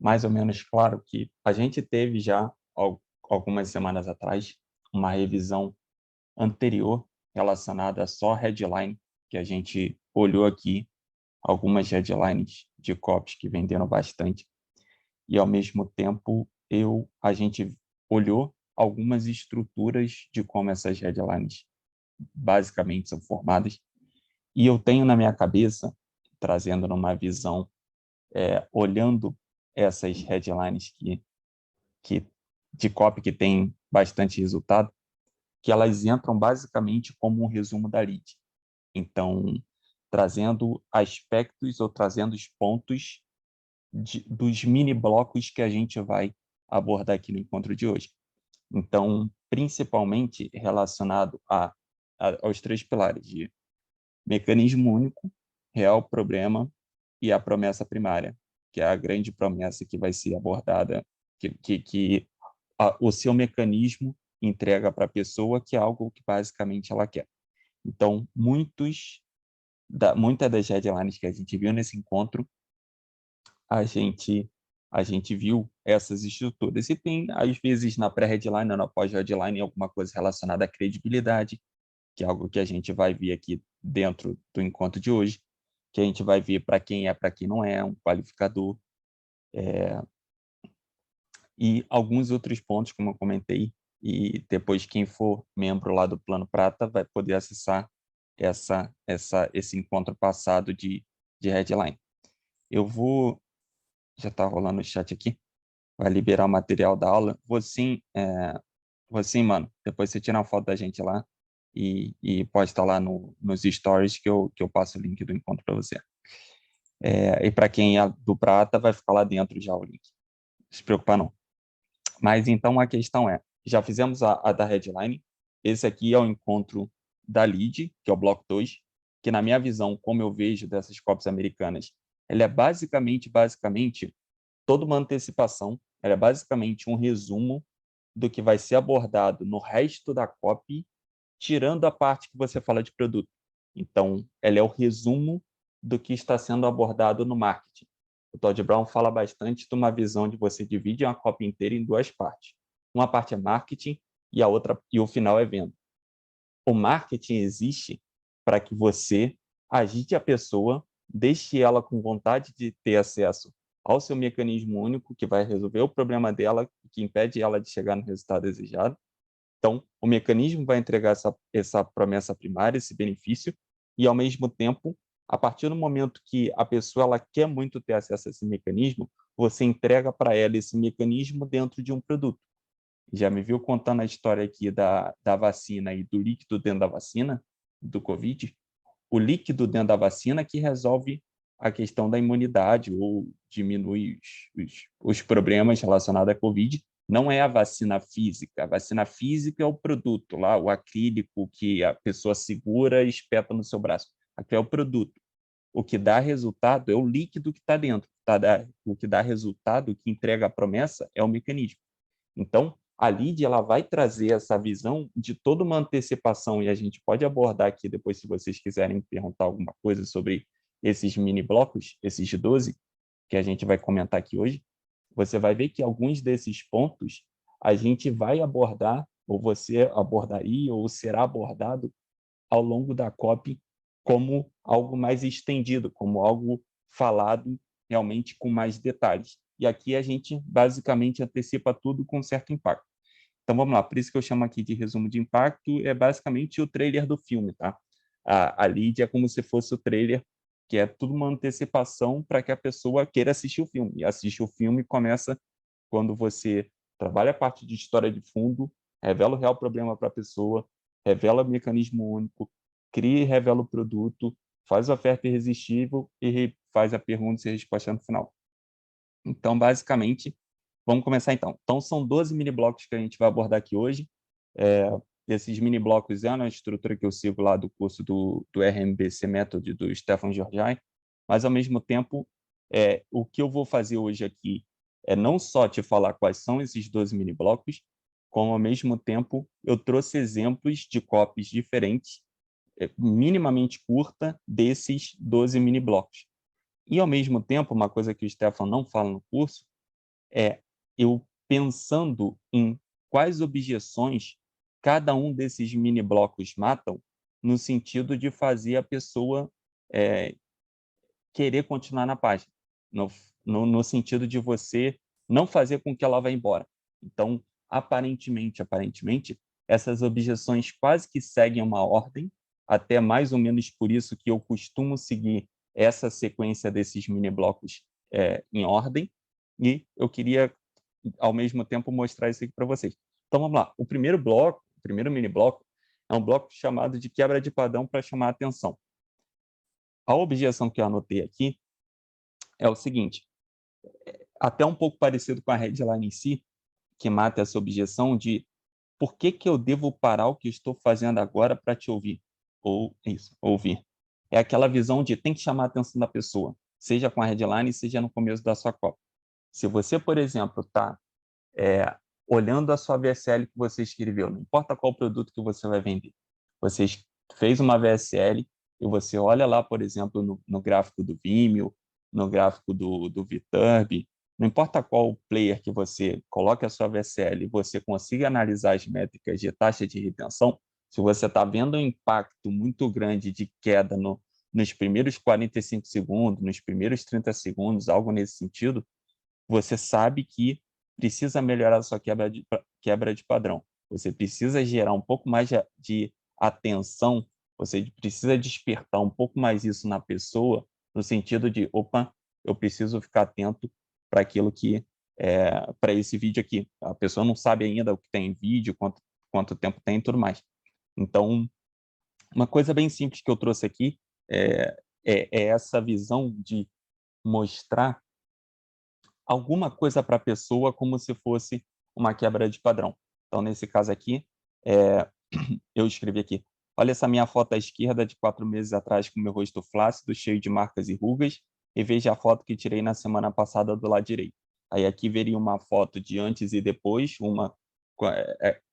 mais ou menos claro que a gente teve já, algumas semanas atrás, uma revisão anterior relacionada a só headline, que a gente olhou aqui algumas headlines de copies que venderam bastante, e ao mesmo tempo a gente olhou algumas estruturas de como essas headlines basicamente são formadas, e eu tenho na minha cabeça, trazendo numa visão, olhando essas headlines que de copy que tem bastante resultado, que elas entram basicamente como um resumo da lead. Então, trazendo aspectos ou trazendo os pontos dos mini blocos que a gente vai abordar aqui no encontro de hoje. Então, principalmente relacionado aos três pilares de mecanismo único, real problema e a promessa primária, que é a grande promessa que vai ser abordada, que o seu mecanismo entrega para a pessoa, que é algo que basicamente ela quer. Então, muitas das headlines que a gente viu nesse encontro, a gente, a gente viu essas estruturas. E tem, às vezes, na pré-headline, na pós-headline, alguma coisa relacionada à credibilidade, que é algo que a gente vai ver aqui dentro do encontro de hoje, que a gente vai ver para quem não é, um qualificador, e alguns outros pontos, como eu comentei, e depois quem for membro lá do Plano Prata vai poder acessar esse encontro passado de headline. Eu vou, já está rolando o chat aqui, vai liberar o material da aula. Vou sim, mano, depois você tira uma foto da gente lá e posta lá nos stories que eu passo o link do encontro para você. E para quem é do Prata, vai ficar lá dentro já o link. Não se preocupa não. Mas então a questão já fizemos a da headline, esse aqui é o encontro da lead, que é o bloco 2, que na minha visão, como eu vejo dessas copies americanas, ele é basicamente toda uma antecipação, ela é basicamente um resumo do que vai ser abordado no resto da copy, tirando a parte que você fala de produto. Então, ela é o resumo do que está sendo abordado no marketing. O Todd Brown fala bastante de uma visão de você divide uma copy inteira em duas partes. Uma parte é marketing e a outra e o final é venda. O marketing existe para que você agite a pessoa, deixe ela com vontade de ter acesso ao seu mecanismo único que vai resolver o problema dela, que impede ela de chegar no resultado desejado. Então, o mecanismo vai entregar essa promessa primária, esse benefício, e, ao mesmo tempo, a partir do momento que a pessoa ela quer muito ter acesso a esse mecanismo, você entrega para ela esse mecanismo dentro de um produto. Já me viu contando a história aqui da vacina e do líquido dentro da vacina, do Covid? O líquido dentro da vacina que resolve a questão da imunidade ou diminui os problemas relacionados à Covid, não é a vacina física. A vacina física é o produto, lá, o acrílico que a pessoa segura e espeta no seu braço. Aqui é o produto. O que dá resultado é o líquido que está dentro. O que dá resultado, o que entrega a promessa, é o mecanismo. Então, a lead ela vai trazer essa visão de toda uma antecipação, e a gente pode abordar aqui depois, se vocês quiserem perguntar alguma coisa sobre esses mini blocos, esses de 12, que a gente vai comentar aqui hoje. Você vai ver que alguns desses pontos a gente vai abordar, ou você abordaria, ou será abordado ao longo da copy como algo mais estendido, como algo falado realmente com mais detalhes. E aqui a gente basicamente antecipa tudo com certo impacto. Então vamos lá, por isso que eu chamo aqui de resumo de impacto, é basicamente o trailer do filme, tá? A lead é como se fosse o trailer, que é tudo uma antecipação para que a pessoa queira assistir o filme. E assistir o filme começa quando você trabalha a parte de história de fundo, revela o real problema para a pessoa, revela o mecanismo único, cria e revela o produto, faz a oferta irresistível e faz a pergunta e a resposta no final. Então, basicamente, vamos começar então. Então, são 12 mini blocos que a gente vai abordar aqui hoje. Esses mini blocos é uma estrutura que eu sigo lá do curso do RMBC Method, do Stefan Georgiai, mas, ao mesmo tempo, o que eu vou fazer hoje aqui é não só te falar quais são esses 12 mini blocos, como, ao mesmo tempo, eu trouxe exemplos de copies diferentes, minimamente curta, desses 12 mini blocos. E, ao mesmo tempo, uma coisa que o Stefan não fala no curso é eu pensando em quais objeções cada um desses mini blocos matam, no sentido de fazer a pessoa querer continuar na página, no sentido de você não fazer com que ela vá embora. Então, aparentemente, essas objeções quase que seguem uma ordem, até mais ou menos por isso que eu costumo seguir essa sequência desses mini blocos em ordem, e eu queria, ao mesmo tempo, mostrar isso aqui para vocês. Então, vamos lá. O primeiro bloco, o primeiro mini bloco, é um bloco chamado de quebra de padrão para chamar a atenção. A objeção que eu anotei aqui é o seguinte, até um pouco parecido com a headline em si, que mata essa objeção de por que eu devo parar o que estou fazendo agora para te ouvir? Ou isso, ouvir. É aquela visão de tem que chamar a atenção da pessoa, seja com a headline, seja no começo da sua copy. Se você, por exemplo, está olhando a sua VSL que você escreveu, não importa qual produto que você vai vender, você fez uma VSL e você olha lá, por exemplo, no gráfico do Vimeo, no gráfico do VTurb, não importa qual player que você coloque a sua VSL e você consiga analisar as métricas de taxa de retenção, se você está vendo um impacto muito grande de queda nos primeiros 45 segundos, nos primeiros 30 segundos, algo nesse sentido, você sabe que precisa melhorar a sua quebra de padrão. Você precisa gerar um pouco mais de atenção, você precisa despertar um pouco mais isso na pessoa, no sentido de, opa, eu preciso ficar atento para aquilo que para esse vídeo aqui. A pessoa não sabe ainda o que tem em vídeo, quanto tempo tem e tudo mais. Então, uma coisa bem simples que eu trouxe aqui é essa visão de mostrar alguma coisa para a pessoa como se fosse uma quebra de padrão. Então, nesse caso aqui, eu escrevi aqui, olha essa minha foto à esquerda de 4 meses atrás com meu rosto flácido, cheio de marcas e rugas, e veja a foto que tirei na semana passada do lado direito. Aí aqui veria uma foto de antes e depois,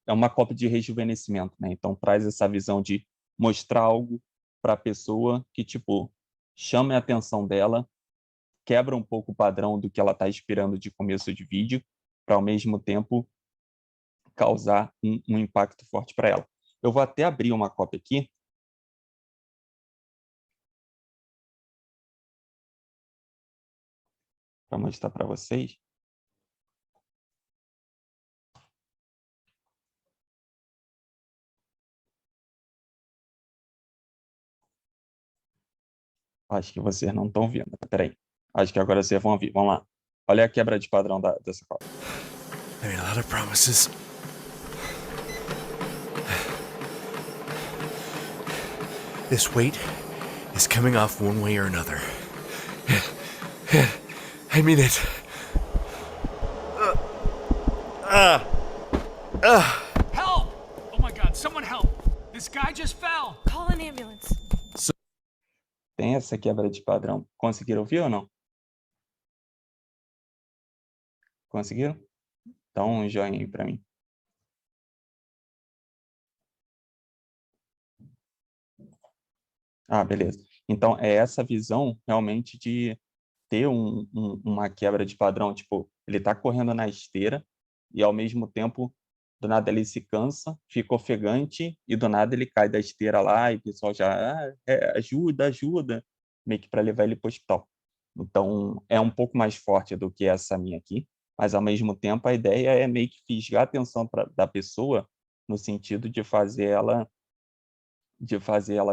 é uma cópia de rejuvenescimento, né? Então, traz essa visão de mostrar algo para a pessoa que, tipo, chame a atenção dela, quebra um pouco o padrão do que ela está esperando de começo de vídeo, para ao mesmo tempo causar um impacto forte para ela. Eu vou até abrir uma cópia aqui para mostrar para vocês. Acho que vocês não estão vendo. Peraí. Acho que agora vocês vão ouvir. Vamos lá. Olha a quebra de padrão dessa cópia. I made a lot of promises. This weight is coming off one way or another. I mean it. Help! Oh my god, someone help! This guy just fell! Call an ambulance. Tem essa quebra de padrão. Conseguiram ouvir ou não? Conseguiram? Dá um joinha aí para mim. Ah, beleza. Então, é essa visão realmente de ter uma quebra de padrão. Tipo, ele está correndo na esteira e, ao mesmo tempo, do nada ele se cansa, fica ofegante e, do nada, ele cai da esteira lá e o pessoal já ajuda, ajuda, meio que para levar ele para o hospital. Então, é um pouco mais forte do que essa minha aqui, mas, ao mesmo tempo, a ideia é meio que fisgar a atenção da pessoa no sentido de fazer ela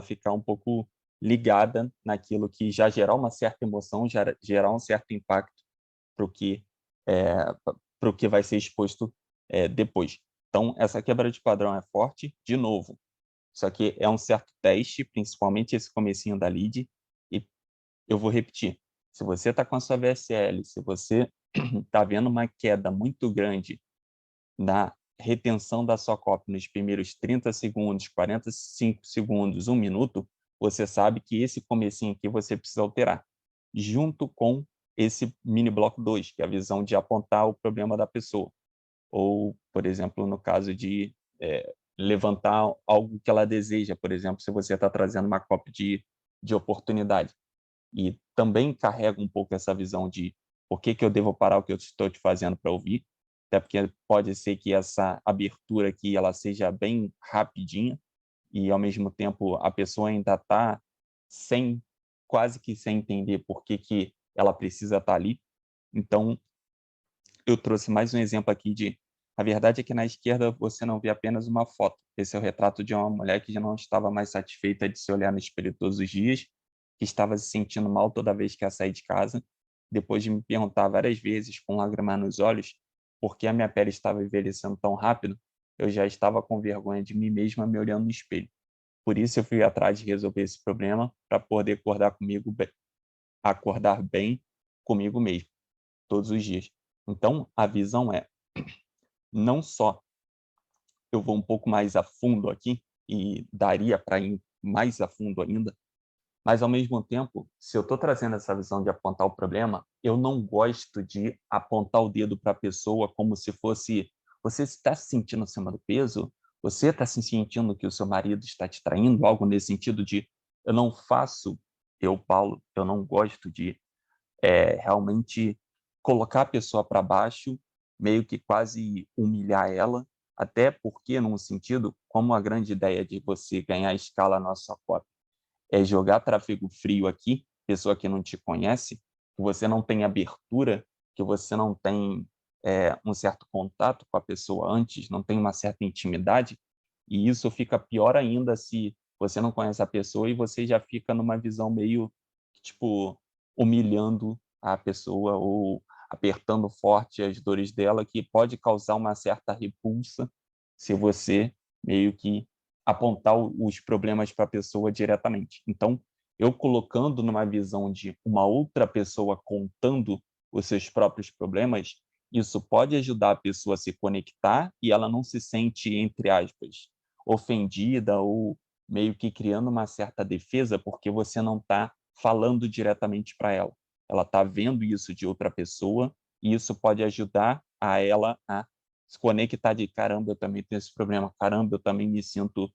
ficar um pouco ligada naquilo que já gerar uma certa emoção, gerar um certo impacto para o que vai ser exposto depois. Então, essa quebra de padrão é forte, de novo. Isso aqui é um certo teste, principalmente esse comecinho da lead, e eu vou repetir. Se você está com a sua VSL, se você está vendo uma queda muito grande na retenção da sua copy nos primeiros 30 segundos, 45 segundos, 1 minuto, você sabe que esse comecinho aqui você precisa alterar, junto com esse mini bloco 2, que é a visão de apontar o problema da pessoa. Ou, por exemplo, no caso de levantar algo que ela deseja, por exemplo, se você está trazendo uma copy de oportunidade. E também carrega um pouco essa visão de Por que que eu devo parar o que eu estou te fazendo para ouvir? Até porque pode ser que essa abertura aqui ela seja bem rapidinha e, ao mesmo tempo, a pessoa ainda está sem, quase que sem entender por que que ela precisa estar ali. Então, eu trouxe mais um exemplo aqui de... A verdade é que na esquerda você não vê apenas uma foto. Esse é o retrato de uma mulher que já não estava mais satisfeita de se olhar no espelho todos os dias, que estava se sentindo mal toda vez que ia sair de casa, depois de me perguntar várias vezes, com lágrimas nos olhos, por que a minha pele estava envelhecendo tão rápido. Eu já estava com vergonha de mim mesma me olhando no espelho. Por isso eu fui atrás de resolver esse problema para poder acordar bem comigo mesmo, todos os dias. Então, a visão é, não só eu vou um pouco mais a fundo aqui, e daria para ir mais a fundo ainda, mas, ao mesmo tempo, se eu estou trazendo essa visão de apontar o problema, eu não gosto de apontar o dedo para a pessoa como se fosse: você está se sentindo acima do peso? Você está se sentindo que o seu marido está te traindo? Algo nesse sentido de... Eu não faço, Paulo, eu não gosto de realmente colocar a pessoa para baixo, meio que quase humilhar ela, até porque, num sentido, como a grande ideia de você ganhar escala na sua cota é jogar tráfego frio aqui, pessoa que não te conhece, que você não tem abertura, que você não tem um certo contato com a pessoa antes, não tem uma certa intimidade, e isso fica pior ainda se você não conhece a pessoa e você já fica numa visão meio, tipo, humilhando a pessoa ou apertando forte as dores dela, que pode causar uma certa repulsa se você meio que apontar os problemas para a pessoa diretamente. Então, eu colocando numa visão de uma outra pessoa contando os seus próprios problemas, isso pode ajudar a pessoa a se conectar e ela não se sente, entre aspas, ofendida ou meio que criando uma certa defesa porque você não está falando diretamente para ela. Ela está vendo isso de outra pessoa e isso pode ajudar a ela a se conectar de: caramba, eu também tenho esse problema, caramba, eu também me sinto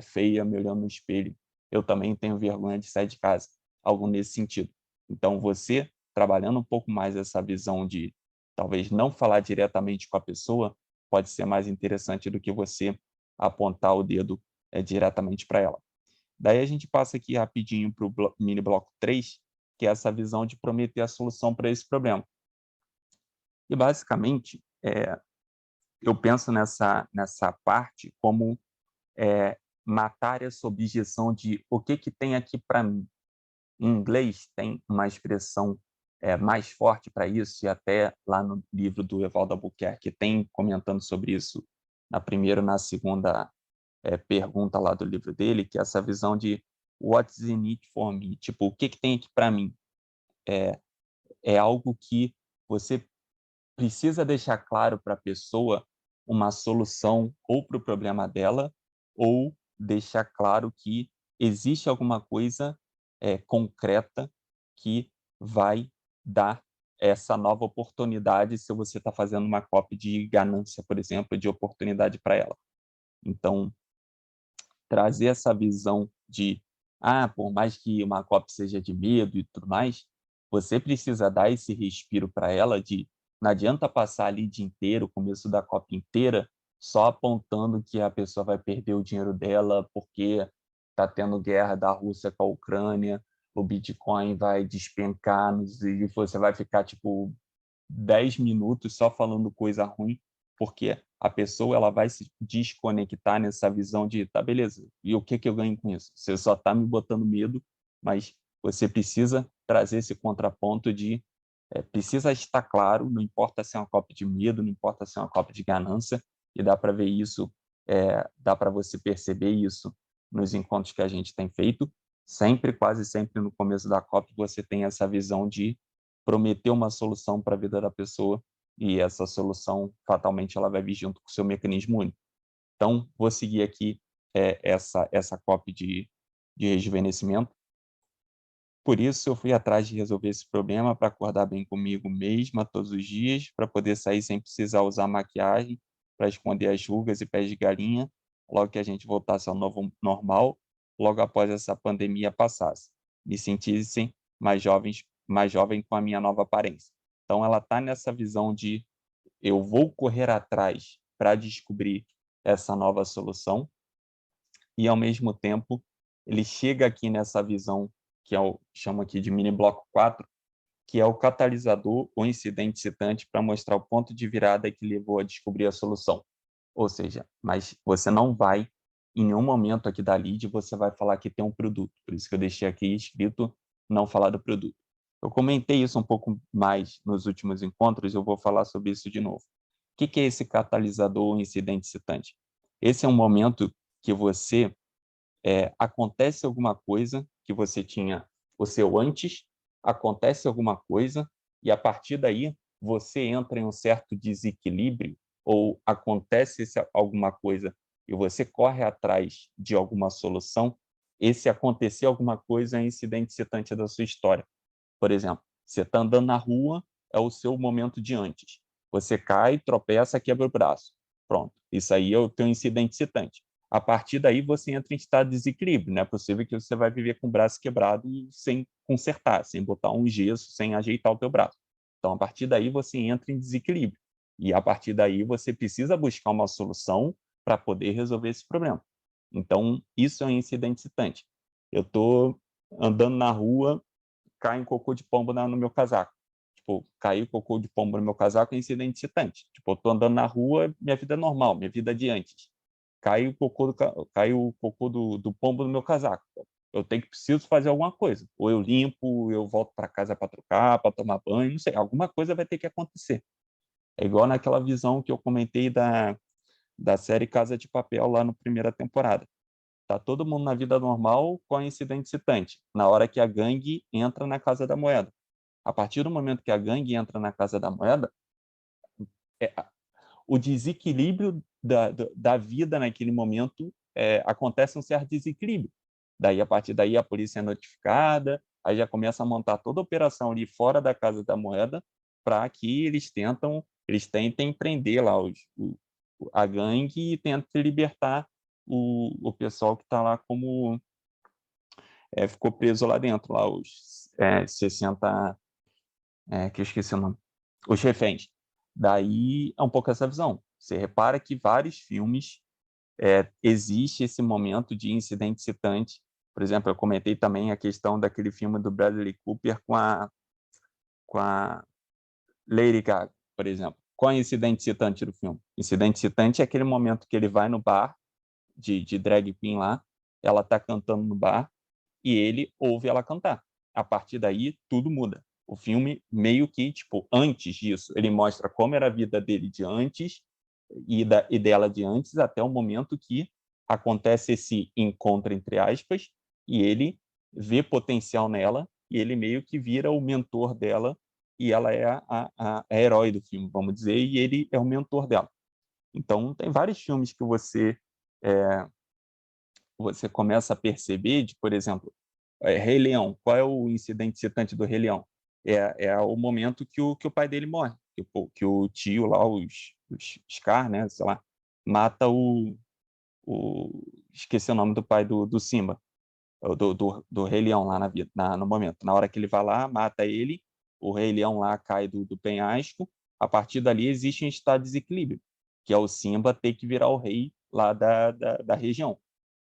feia me olhando no espelho, eu também tenho vergonha de sair de casa, algo nesse sentido. Então, você trabalhando um pouco mais essa visão de talvez não falar diretamente com a pessoa, pode ser mais interessante do que você apontar o dedo diretamente para ela. Daí a gente passa aqui rapidinho para o mini bloco 3, que é essa visão de prometer a solução para esse problema. E, basicamente, eu penso nessa parte como matar essa objeção de o que tem aqui para mim. Em inglês tem uma expressão mais forte para isso, e até lá no livro do Evaldo Albuquerque tem comentando sobre isso na primeira e na segunda pergunta lá do livro dele, que é essa visão de what's in it for me, tipo, o que tem aqui para mim? É algo que você precisa deixar claro para a pessoa uma solução ou para o problema dela, ou deixar claro que existe alguma coisa concreta que vai dar essa nova oportunidade se você está fazendo uma copy de ganância, por exemplo, de oportunidade para ela. Então, trazer essa visão de, por mais que uma copy seja de medo e tudo mais, você precisa dar esse respiro para ela de não adianta passar ali o dia inteiro, o começo da copy inteira, só apontando que a pessoa vai perder o dinheiro dela porque está tendo guerra da Rússia com a Ucrânia, o Bitcoin vai despencar e você vai ficar, tipo, 10 minutos só falando coisa ruim, porque a pessoa ela vai se desconectar nessa visão de, tá, beleza, e o que eu ganho com isso? Você só está me botando medo, mas você precisa trazer esse contraponto de precisa estar claro, não importa se é uma cópia de medo, não importa se é uma cópia de ganância, e dá para ver isso, dá para você perceber isso nos encontros que a gente tem feito. Sempre, quase sempre, no começo da cópia, você tem essa visão de prometer uma solução para a vida da pessoa, e essa solução, fatalmente, ela vai vir junto com o seu mecanismo único. Então, vou seguir aqui essa cópia de rejuvenescimento. Por isso, eu fui atrás de resolver esse problema para acordar bem comigo mesma todos os dias, para poder sair sem precisar usar maquiagem, para esconder as rugas e pés de galinha, logo que a gente voltasse ao novo normal, logo após essa pandemia passasse. Me sentissem mais jovem com a minha nova aparência. Então, ela está nessa visão de eu vou correr atrás para descobrir essa nova solução e, ao mesmo tempo, ele chega aqui nessa visão que chamo aqui de mini bloco 4, que é o catalisador ou incidente excitante para mostrar o ponto de virada que levou a descobrir a solução. Ou seja, mas você não vai, em nenhum momento aqui da lead, você vai falar que tem um produto. Por isso que eu deixei aqui escrito não falar do produto. Eu comentei isso um pouco mais nos últimos encontros, eu vou falar sobre isso de novo. O que é esse catalisador ou incidente excitante? Esse é um momento que você acontece alguma coisa que você tinha o seu antes, acontece alguma coisa e a partir daí você entra em um certo desequilíbrio ou acontece alguma coisa e você corre atrás de alguma solução, esse acontecer alguma coisa é incidente excitante da sua história. Por exemplo, você está andando na rua, é o seu momento de antes. Você cai, tropeça, quebra o braço. Pronto, isso aí é o teu incidente excitante. A partir daí, você entra em estado de desequilíbrio. Não é possível que você vai viver com o braço quebrado sem consertar, sem botar um gesso, sem ajeitar o teu braço. Então, a partir daí, você entra em desequilíbrio. E, a partir daí, você precisa buscar uma solução para poder resolver esse problema. Então, isso é um incidente excitante. Eu estou andando na rua, cai um cocô de pombo no meu casaco. Tipo, caiu cocô de pombo no meu casaco é incidente excitante. Tipo, eu tô andando na rua, minha vida é normal, minha vida é de antes. Caiu o cocô do pombo no meu casaco. Eu preciso fazer alguma coisa. Ou eu limpo, eu volto para casa para trocar, para tomar banho, não sei. Alguma coisa vai ter que acontecer. É igual naquela visão que eu comentei da série Casa de Papel lá na primeira temporada. Tá todo mundo na vida normal com a incidente excitante. Na hora que a gangue entra na Casa da Moeda. A partir do momento que a gangue entra na Casa da Moeda, o desequilíbrio da vida naquele momento acontece um certo desequilíbrio. Daí, a partir daí, a polícia é notificada, aí já começa a montar toda a operação ali fora da Casa da Moeda para que eles tentem prender lá a gangue e tentem libertar o pessoal que está lá como ficou preso lá dentro, lá os 60, que eu esqueci o nome, os reféns. Daí é um pouco essa visão. Você repara que vários filmes existe esse momento de incidente excitante. Por exemplo, eu comentei também a questão daquele filme do Bradley Cooper com a Lady Gaga, por exemplo. Qual é o incidente excitante do filme? Incidente excitante é aquele momento que ele vai no bar de drag queen lá, ela está cantando no bar e ele ouve ela cantar. A partir daí, tudo muda. O filme, meio que, tipo, antes disso, ele mostra como era a vida dele de antes e dela de antes, até o momento que acontece esse encontro, entre aspas, e ele vê potencial nela, e ele meio que vira o mentor dela, e ela é a herói do filme, vamos dizer, e ele é o mentor dela. Então, tem vários filmes que você começa a perceber, por exemplo, Rei Leão. Qual é o incidente excitante do Rei Leão? É o momento que o pai dele morre, que o tio lá, os Scar, né, sei lá, mata esqueci o nome do pai do Simba, do Rei Leão lá no momento. Na hora que ele vai lá, mata ele, o Rei Leão lá cai do penhasco, a partir dali existe um estado de desequilíbrio, que é o Simba ter que virar o rei lá da região.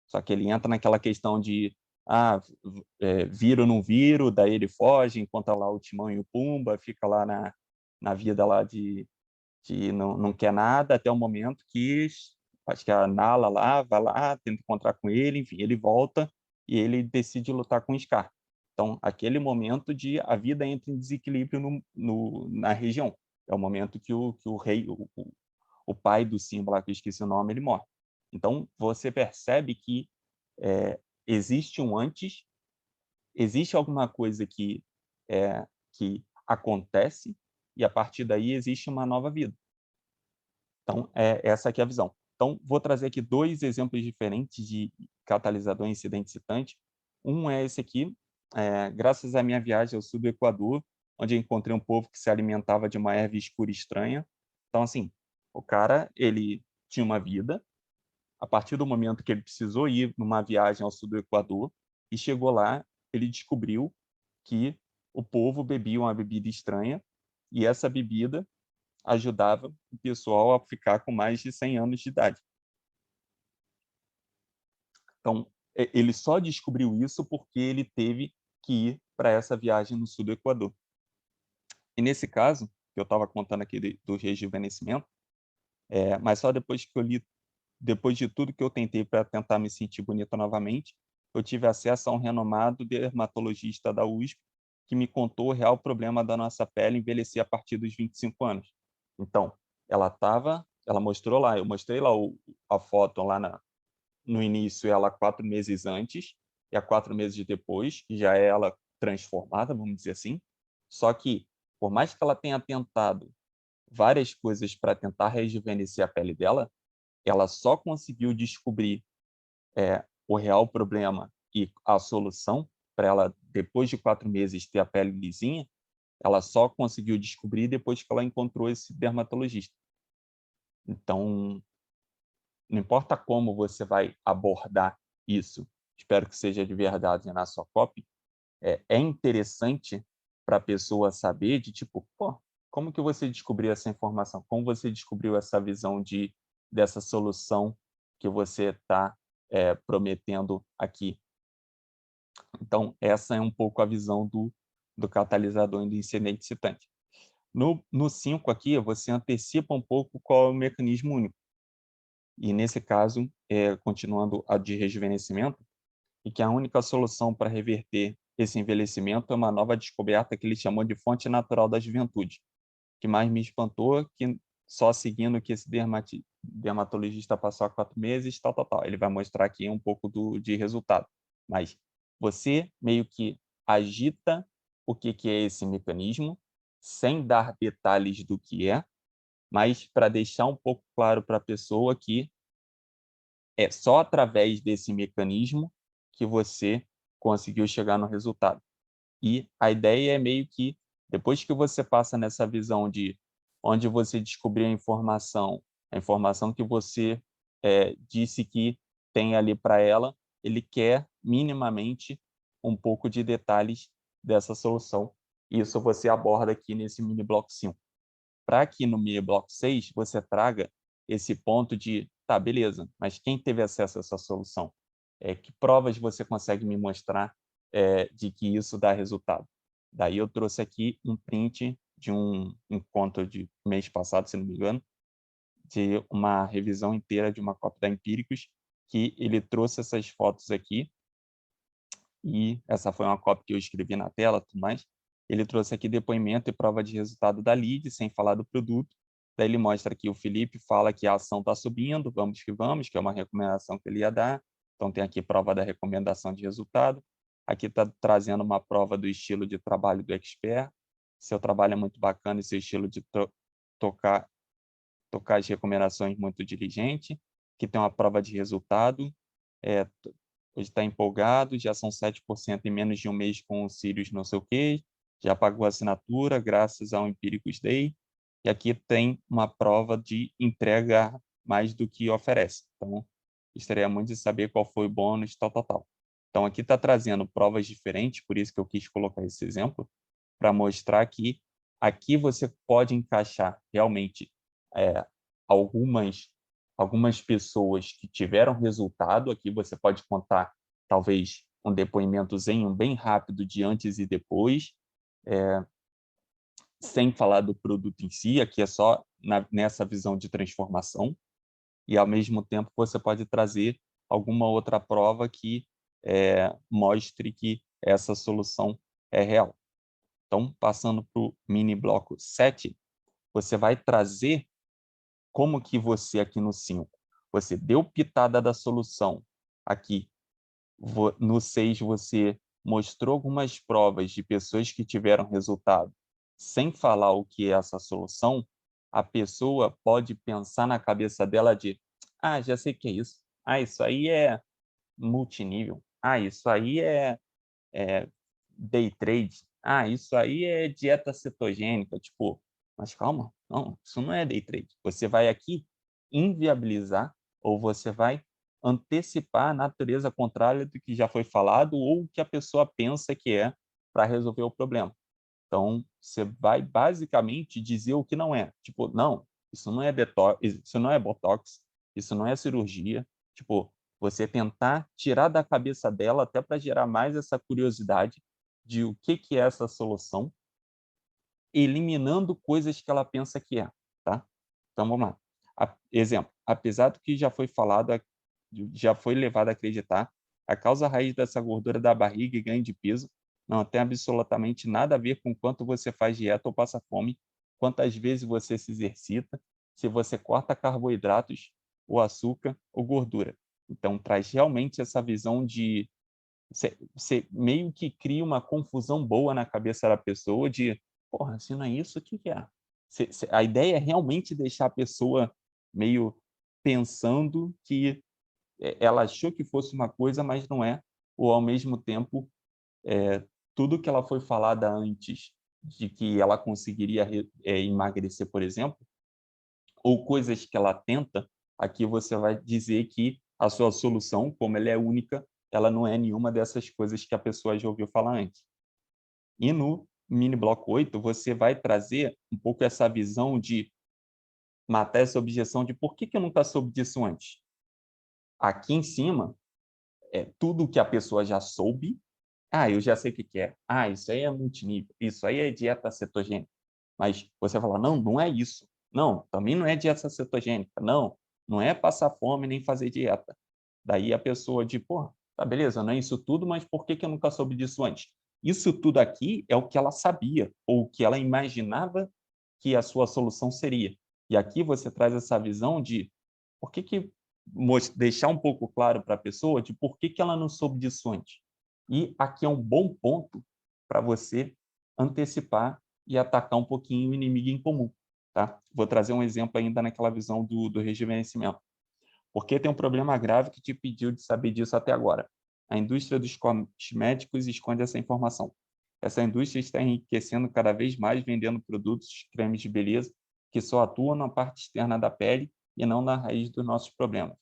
Só que ele entra naquela questão de viro ou não viro, daí ele foge, encontra lá o Timão e o Pumba, fica lá na vida lá de não quer nada, até o momento que acho que a Nala lá vai lá, tenta encontrar com ele, enfim, ele volta e ele decide lutar com o Scar. Então, aquele momento de a vida entra em desequilíbrio na região. É o momento que o rei, o pai do Simba, lá que eu esqueci o nome, ele morre. Então, você percebe que existe um antes, existe alguma coisa que acontece e, a partir daí, existe uma nova vida. Então, essa aqui é a visão. Então, vou trazer aqui dois exemplos diferentes de catalisador incidente excitante. Um é esse aqui. Graças à minha viagem ao sul do Equador, onde eu encontrei um povo que se alimentava de uma erva escura e estranha. Então, assim, o cara, ele tinha uma vida. A partir do momento que ele precisou ir numa viagem ao sul do Equador e chegou lá, ele descobriu que o povo bebia uma bebida estranha e essa bebida ajudava o pessoal a ficar com mais de 100 anos de idade. Então, ele só descobriu isso porque ele teve que ir para essa viagem no sul do Equador. E nesse caso, que eu estava contando aqui do rejuvenescimento, mas só depois que eu li, depois de tudo que eu tentei para tentar me sentir bonito novamente, eu tive acesso a um renomado dermatologista da USP que me contou o real problema da nossa pele envelhecer a partir dos 25 anos. Então, ela mostrou lá, eu mostrei lá a foto lá no início, ela 4 meses antes e a 4 meses depois, que já é ela transformada, vamos dizer assim. Só que, por mais que ela tenha tentado várias coisas para tentar rejuvenescer a pele dela, ela só conseguiu descobrir o real problema e a solução para ela, depois de 4 meses, ter a pele lisinha, ela só conseguiu descobrir depois que ela encontrou esse dermatologista. Então, não importa como você vai abordar isso, espero que seja de verdade na sua copy, é interessante para a pessoa saber de tipo, pô, como que você descobriu essa informação? Como você descobriu essa visão dessa solução que você está prometendo aqui? Então, essa é um pouco a visão do catalisador e do incidente excitante. No 5 aqui, você antecipa um pouco qual é o mecanismo único. E nesse caso, continuando a de rejuvenescimento, e que a única solução para reverter esse envelhecimento é uma nova descoberta que ele chamou de fonte natural da juventude. O que mais me espantou que só seguindo que esse dermatologista passou há 4 meses, tal. Ele vai mostrar aqui um pouco de resultado. Mas você meio que agita o que é esse mecanismo, sem dar detalhes do que é, mas para deixar um pouco claro para a pessoa que é só através desse mecanismo que você conseguiu chegar no resultado. E a ideia é meio que, depois que você passa nessa visão de onde você descobriu a informação que você disse que tem ali para ela, ele quer minimamente um pouco de detalhes dessa solução. Isso você aborda aqui nesse mini bloco 5. Para que no mini bloco 6 você traga esse ponto de, tá, beleza, mas quem teve acesso a essa solução? Que provas você consegue me mostrar de que isso dá resultado? Daí eu trouxe aqui um print de um encontro de mês passado, se não me engano, de uma revisão inteira de uma cópia da Empíricos, que ele trouxe essas fotos aqui, e essa foi uma cópia que eu escrevi na tela, tudo mais. Ele trouxe aqui depoimento e prova de resultado da lead, sem falar do produto. Daí ele mostra que o Felipe fala que a ação está subindo, vamos, que é uma recomendação que ele ia dar. Então tem aqui prova da recomendação de resultado. Aqui está trazendo uma prova do estilo de trabalho do expert. Seu trabalho é muito bacana e seu estilo de tocar as recomendações muito diligente. Aqui tem uma prova de resultado. Hoje está empolgado, já são 7% em menos de um mês com o Sirius não sei o quê, já pagou a assinatura graças ao Empíricos Day, e aqui tem uma prova de entrega mais do que oferece. Então, gostaria muito de saber qual foi o bônus, tal. Então, aqui está trazendo provas diferentes, por isso que eu quis colocar esse exemplo, para mostrar que aqui você pode encaixar realmente algumas pessoas que tiveram resultado. Aqui você pode contar, talvez, um depoimentozinho bem rápido de antes e depois, sem falar do produto em si. Aqui é só nessa visão de transformação. E, ao mesmo tempo, você pode trazer alguma outra prova que mostre que essa solução é real. Então, passando para o mini bloco 7, você vai trazer como que você, aqui no 5, você deu pitada da solução. Aqui, no 6, você mostrou algumas provas de pessoas que tiveram resultado. Sem falar o que é essa solução, a pessoa pode pensar na cabeça dela de, já sei o que é isso. Isso aí é multinível. Isso aí é day trade. Isso aí é dieta cetogênica. Tipo, mas calma, não, isso não é day trade. Você vai aqui inviabilizar, ou você vai antecipar a natureza contrária do que já foi falado ou o que a pessoa pensa que é para resolver o problema. Então, você vai basicamente dizer o que não é. Tipo, não, isso não é detox, isso não é botox, isso não é cirurgia. Tipo, você tentar tirar da cabeça dela até para gerar mais essa curiosidade de o que é essa solução, eliminando coisas que ela pensa que é, tá? Então, vamos lá. Exemplo, apesar do que já foi falado, já foi levado a acreditar, a causa raiz dessa gordura da barriga e ganho de peso não tem absolutamente nada a ver com quanto você faz dieta ou passa fome, quantas vezes você se exercita, se você corta carboidratos, ou açúcar, ou gordura. Então, traz realmente essa visão de... Você meio que cria uma confusão boa na cabeça da pessoa de, porra, se não é isso, o que é? A ideia é realmente deixar a pessoa meio pensando que ela achou que fosse uma coisa, mas não é, ou ao mesmo tempo, tudo que ela foi falada antes de que ela conseguiria emagrecer, por exemplo, ou coisas que ela tenta, aqui você vai dizer que a sua solução, como ela é única, ela não é nenhuma dessas coisas que a pessoa já ouviu falar antes. E no mini bloco 8, você vai trazer um pouco essa visão de matar essa objeção de por que eu nunca soube disso antes. Aqui em cima, é tudo que a pessoa já soube. Ah, eu já sei o que é. Ah, isso aí é multinível. Isso aí é dieta cetogênica. Mas você fala, não, não é isso. Não, também não é dieta cetogênica. Não, não é passar fome nem fazer dieta. Daí a pessoa diz, pô, tá beleza, não é isso tudo, mas por que eu nunca soube disso antes? Isso tudo aqui é o que ela sabia, ou o que ela imaginava que a sua solução seria. E aqui você traz essa visão de por que deixar um pouco claro para a pessoa de por que ela não soube disso antes. E aqui é um bom ponto para você antecipar e atacar um pouquinho o inimigo em comum. Tá? Vou trazer um exemplo ainda naquela visão do rejuvenescimento. Porque tem um problema grave que te impediu de saber disso até agora. A indústria dos cosméticos esconde essa informação. Essa indústria está enriquecendo cada vez mais vendendo produtos, cremes de beleza, que só atuam na parte externa da pele e não na raiz dos nossos problemas.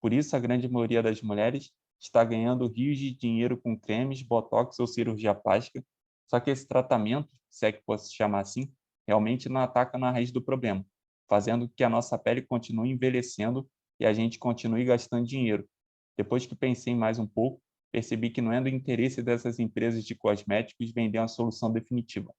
Por isso, a grande maioria das mulheres está ganhando rios de dinheiro com cremes, botox ou cirurgia plástica, só que esse tratamento, se é que posso chamar assim, realmente não ataca na raiz do problema, fazendo com que a nossa pele continue envelhecendo e a gente continue gastando dinheiro. Depois que pensei mais um pouco, percebi que não é do interesse dessas empresas de cosméticos vender uma solução definitiva.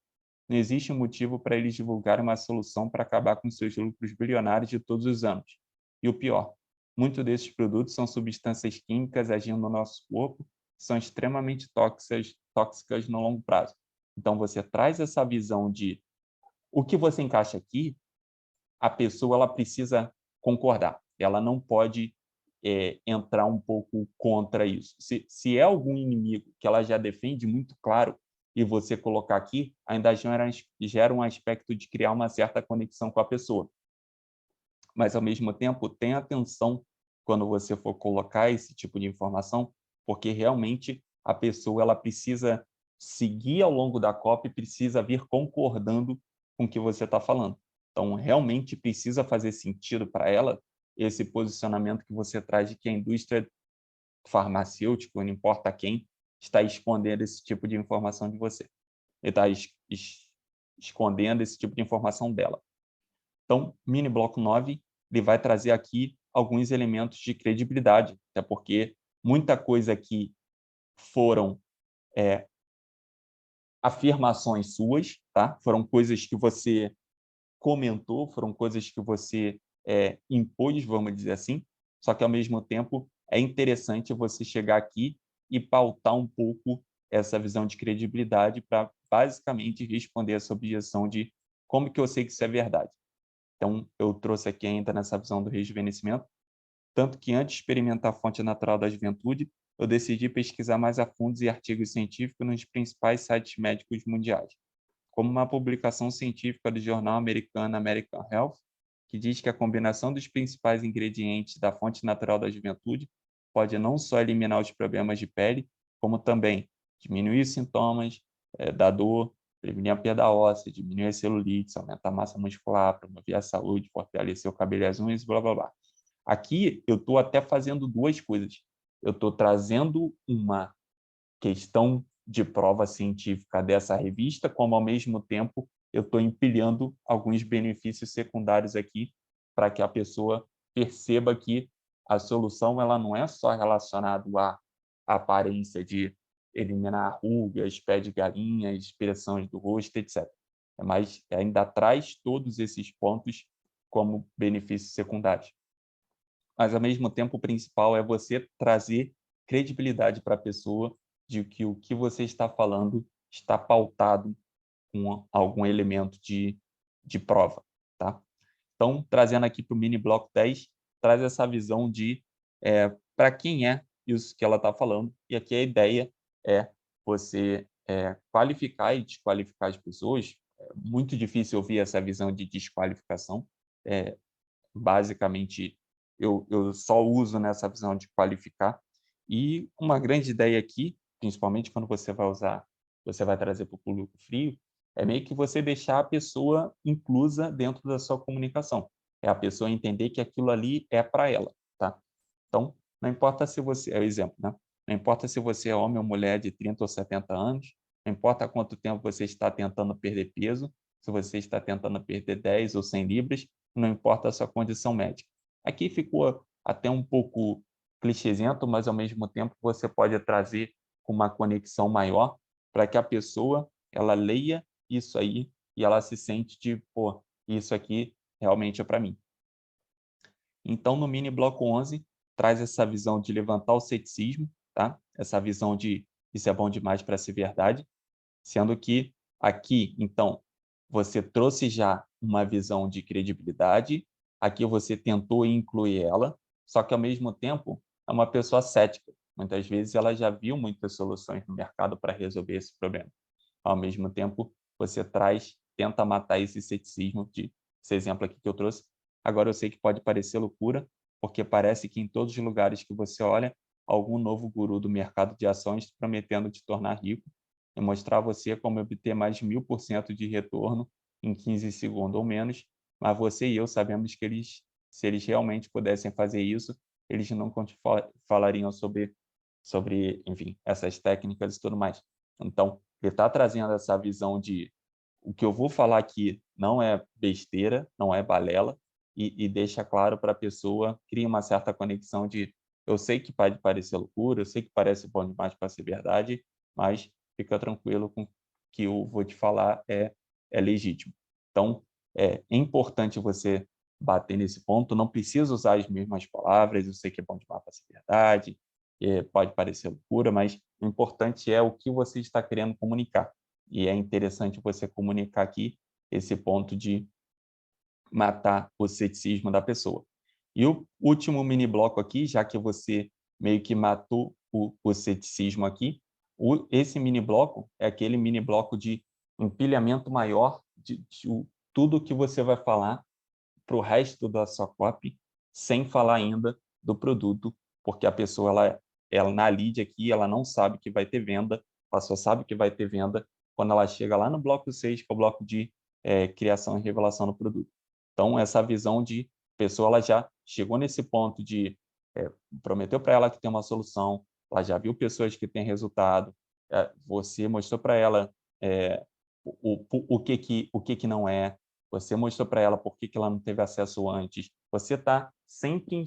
Não existe um motivo para eles divulgarem uma solução para acabar com seus lucros bilionários de todos os anos. E o pior, muitos desses produtos são substâncias químicas agindo no nosso corpo, que são extremamente tóxicas no longo prazo. Então, você traz essa visão de o que você encaixa aqui, a pessoa ela precisa concordar. Ela não pode entrar um pouco contra isso. Se é algum inimigo que ela já defende muito claro, e você colocar aqui, ainda gera um aspecto de criar uma certa conexão com a pessoa. Mas, ao mesmo tempo, tenha atenção quando você for colocar esse tipo de informação, porque realmente a pessoa ela precisa seguir ao longo da COP e precisa vir concordando com o que você está falando. Então, realmente precisa fazer sentido para ela esse posicionamento que você traz de que a indústria farmacêutica, não importa quem, está escondendo esse tipo de informação de você. Ele está escondendo esse tipo de informação dela. Então, mini bloco 9, ele vai trazer aqui alguns elementos de credibilidade, até porque muita coisa aqui foram afirmações suas, tá? Foram coisas que você comentou, foram coisas que você impôs, vamos dizer assim, só que, ao mesmo tempo, é interessante você chegar aqui e pautar um pouco essa visão de credibilidade para, basicamente, responder essa objeção de como que eu sei que isso é verdade. Então, eu trouxe aqui ainda nessa visão do rejuvenescimento, tanto que antes de experimentar a fonte natural da juventude, eu decidi pesquisar mais a fundo e artigos científicos nos principais sites médicos mundiais, como uma publicação científica do jornal americano American Health, que diz que a combinação dos principais ingredientes da fonte natural da juventude pode não só eliminar os problemas de pele, como também diminuir os sintomas da dor, prevenir a perda óssea, diminuir a celulite, aumentar a massa muscular, promover a saúde, fortalecer o cabelo e as unhas, blá, blá, blá. Aqui, eu estou até fazendo duas coisas. Eu estou trazendo uma questão de prova científica dessa revista, como, ao mesmo tempo, eu estou empilhando alguns benefícios secundários aqui para que a pessoa perceba que a solução ela não é só relacionada à aparência de eliminar rugas, pé de galinha, expressões do rosto, etc. Mas ainda traz todos esses pontos como benefícios secundários. Mas, ao mesmo tempo, o principal é você trazer credibilidade para a pessoa de que o que você está falando está pautado com algum elemento de prova. Tá? Então, trazendo aqui para o mini bloco 10, traz essa visão de para quem é isso que ela está falando. E aqui a ideia é você qualificar e desqualificar as pessoas. É muito difícil ouvir essa visão de desqualificação. Basicamente, eu só uso nessa visão de qualificar. E uma grande ideia aqui, principalmente quando você vai usar, você vai trazer para o público frio, é meio que você deixar a pessoa inclusa dentro da sua comunicação. É a pessoa entender que aquilo ali é para ela, tá? Então, não importa se você... É o exemplo, né? Não importa se você é homem ou mulher de 30 ou 70 anos, não importa há quanto tempo você está tentando perder peso, se você está tentando perder 10 ou 100 libras, não importa a sua condição médica. Aqui ficou até um pouco clichêzento, mas, ao mesmo tempo, você pode trazer uma conexão maior para que a pessoa ela leia isso aí e ela se sente de, pô, isso aqui realmente é para mim. Então, no mini bloco 11, traz essa visão de levantar o ceticismo, tá? Essa visão de isso é bom demais para ser verdade, sendo que aqui, então, você trouxe já uma visão de credibilidade, aqui você tentou incluir ela, só que, ao mesmo tempo, é uma pessoa cética. Muitas vezes ela já viu muitas soluções no mercado para resolver esse problema. Ao mesmo tempo, você tenta matar esse ceticismo esse exemplo aqui que eu trouxe. Agora, eu sei que pode parecer loucura, porque parece que em todos os lugares que você olha, algum novo guru do mercado de ações prometendo te tornar rico e mostrar a você como obter mais de 1000% de retorno em 15 segundos ou menos, mas você e eu sabemos que se eles realmente pudessem fazer isso, eles não falariam sobre, enfim, essas técnicas e tudo mais. Então, ele está trazendo essa visão de o que eu vou falar aqui não é besteira, não é balela, e deixa claro para a pessoa, cria uma certa conexão de eu sei que pode parecer loucura, eu sei que parece bom demais para ser verdade, mas fica tranquilo com que eu vou te falar é legítimo. Então, é importante você bater nesse ponto, não precisa usar as mesmas palavras, eu sei que é bom demais para ser verdade, pode parecer loucura, mas o importante é o que você está querendo comunicar. E é interessante você comunicar aqui esse ponto de matar o ceticismo da pessoa. E o último mini bloco aqui, já que você meio que matou o ceticismo aqui, esse mini bloco é aquele mini bloco de empilhamento maior de tudo que você vai falar para o resto da sua copy, sem falar ainda do produto, porque a pessoa, ela na lead aqui, ela não sabe que vai ter venda, ela só sabe que vai ter venda quando ela chega lá no bloco 6, que é o bloco de criação e revelação do produto. Então, essa visão de pessoa, ela já chegou nesse ponto de prometeu para ela que tem uma solução, ela já viu pessoas que têm resultado, você mostrou para ela o que não é, você mostrou para ela por que ela não teve acesso antes, você está sempre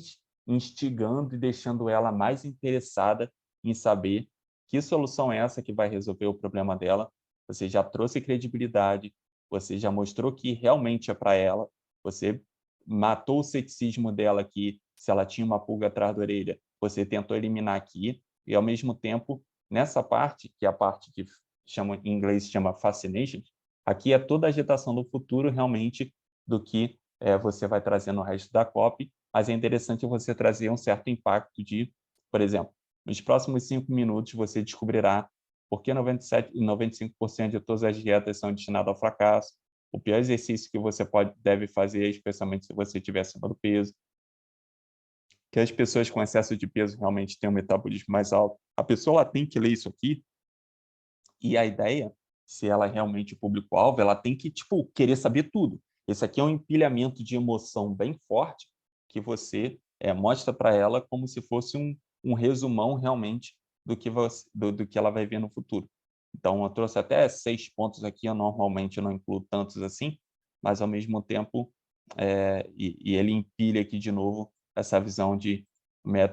instigando e deixando ela mais interessada em saber que solução é essa que vai resolver o problema dela, você já trouxe credibilidade, você já mostrou que realmente é para ela, você matou o ceticismo dela que se ela tinha uma pulga atrás da orelha, você tentou eliminar aqui, e, ao mesmo tempo, nessa parte, que é a parte que em inglês chama fascination, aqui é toda a agitação do futuro, realmente, do que você vai trazer no resto da copy, mas é interessante você trazer um certo impacto de, por exemplo, nos próximos 5 minutos você descobrirá por que 97 e 95% de todas as dietas são destinadas ao fracasso, o pior exercício que você deve fazer, especialmente se você estiver acima do peso, que as pessoas com excesso de peso realmente têm um metabolismo mais alto. A pessoa ela tem que ler isso aqui, e a ideia, se ela é realmente o público-alvo, ela tem que querer saber tudo. Esse aqui é um empilhamento de emoção bem forte que você mostra para ela como se fosse um resumão realmente do que ela vai ver no futuro. Então, eu trouxe até 6 pontos aqui, eu normalmente não incluo tantos assim, mas ao mesmo tempo, e ele empilha aqui de novo essa visão de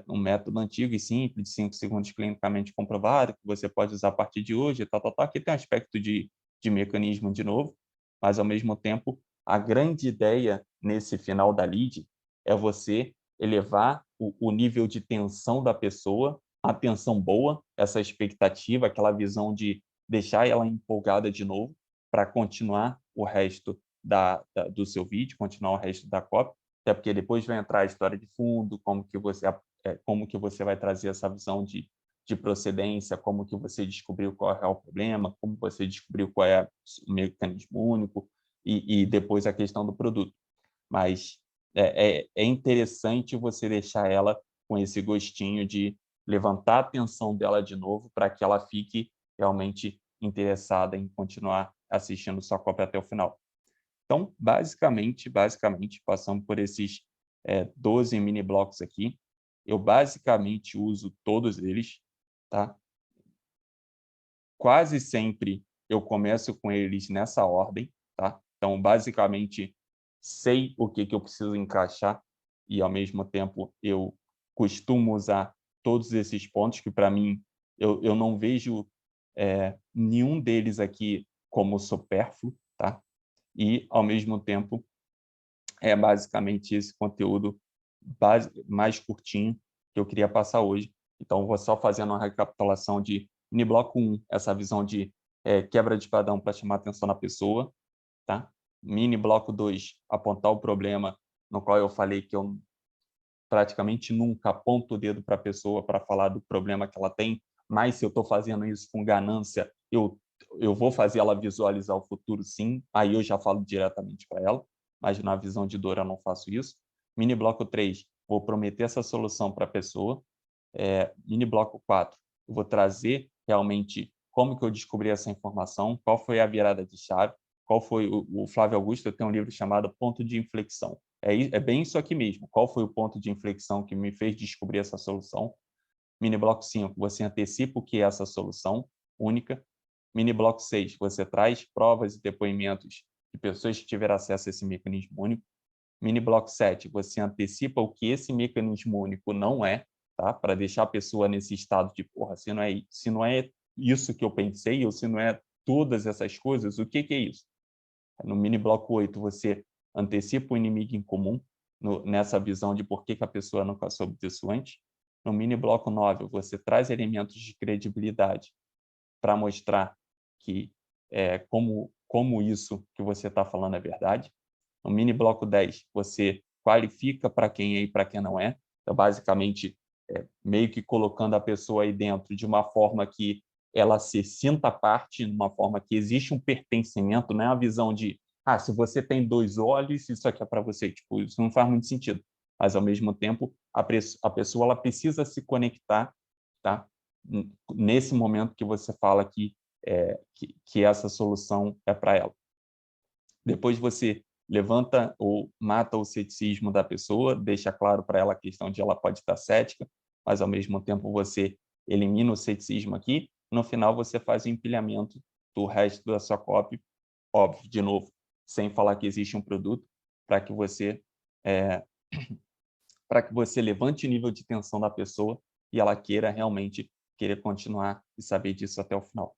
um método antigo e simples, de 5 segundos clinicamente comprovado, que você pode usar a partir de hoje, tal, tal, tal. Aqui tem um aspecto de mecanismo de novo, mas ao mesmo tempo, a grande ideia nesse final da lead é você elevar o nível de tensão da pessoa, a tensão boa, essa expectativa, aquela visão de deixar ela empolgada de novo para continuar o resto do seu vídeo, continuar o resto da copy, até porque depois vai entrar a história de fundo, como que você vai trazer essa visão de procedência, como que você descobriu qual é o problema, como você descobriu qual é o mecanismo único, e depois a questão do produto. Mas é interessante você deixar ela com esse gostinho de levantar a atenção dela de novo para que ela fique realmente interessada em continuar assistindo sua cópia até o final. Então, basicamente, passamos por esses 12 mini blocos aqui. Eu basicamente uso todos eles, tá? Quase sempre eu começo com eles nessa ordem, tá? Então, basicamente, sei o que eu preciso encaixar e, ao mesmo tempo, eu costumo usar todos esses pontos que, para mim, eu não vejo nenhum deles aqui como supérfluo, tá? E, ao mesmo tempo, é basicamente esse conteúdo mais curtinho que eu queria passar hoje. Então, vou só fazendo uma recapitulação de mini bloco 1, essa visão de quebra de padrão para chamar a atenção da pessoa, tá? Mini bloco 2, apontar o problema, no qual eu falei que eu praticamente nunca aponto o dedo para a pessoa para falar do problema que ela tem, mas se eu estou fazendo isso com ganância, eu vou fazer ela visualizar o futuro, sim, aí eu já falo diretamente para ela, mas na visão de dor eu não faço isso. Mini bloco 3, vou prometer essa solução para a pessoa. Mini bloco 4, eu vou trazer realmente como que eu descobri essa informação, qual foi a virada de chave, qual foi o Flávio Augusto tem um livro chamado Ponto de Inflexão. É bem isso aqui mesmo. Qual foi o ponto de inflexão que me fez descobrir essa solução? Mini bloco 5, você antecipa o que é essa solução única. Mini bloco 6, você traz provas e depoimentos de pessoas que tiveram acesso a esse mecanismo único. Mini bloco 7, você antecipa o que esse mecanismo único não é, tá? Para deixar a pessoa nesse estado de, porra, se não é isso que eu pensei, ou se não é todas essas coisas, o que é isso? No mini bloco 8, você antecipa o inimigo em comum, nessa visão de por que a pessoa nunca soube disso antes. No mini bloco 9, você traz elementos de credibilidade para mostrar que como isso que você está falando é verdade. No mini bloco 10, você qualifica para quem é e para quem não é. Então, basicamente, meio que colocando a pessoa aí dentro de uma forma que ela se sinta parte, de uma forma que existe um pertencimento, não é a visão de, se você tem 2 olhos, isso aqui é para você. Tipo, isso não faz muito sentido. Mas, ao mesmo tempo, a pessoa ela precisa se conectar, tá? Nesse momento que você fala que essa solução é para ela. Depois você levanta ou mata o ceticismo da pessoa, deixa claro para ela a questão de ela pode estar cética, mas ao mesmo tempo você elimina o ceticismo aqui. No final você faz o empilhamento do resto da sua copy, óbvio, de novo, sem falar que existe um produto, para que você levante o nível de tensão da pessoa e ela queira realmente querer continuar e saber disso até o final.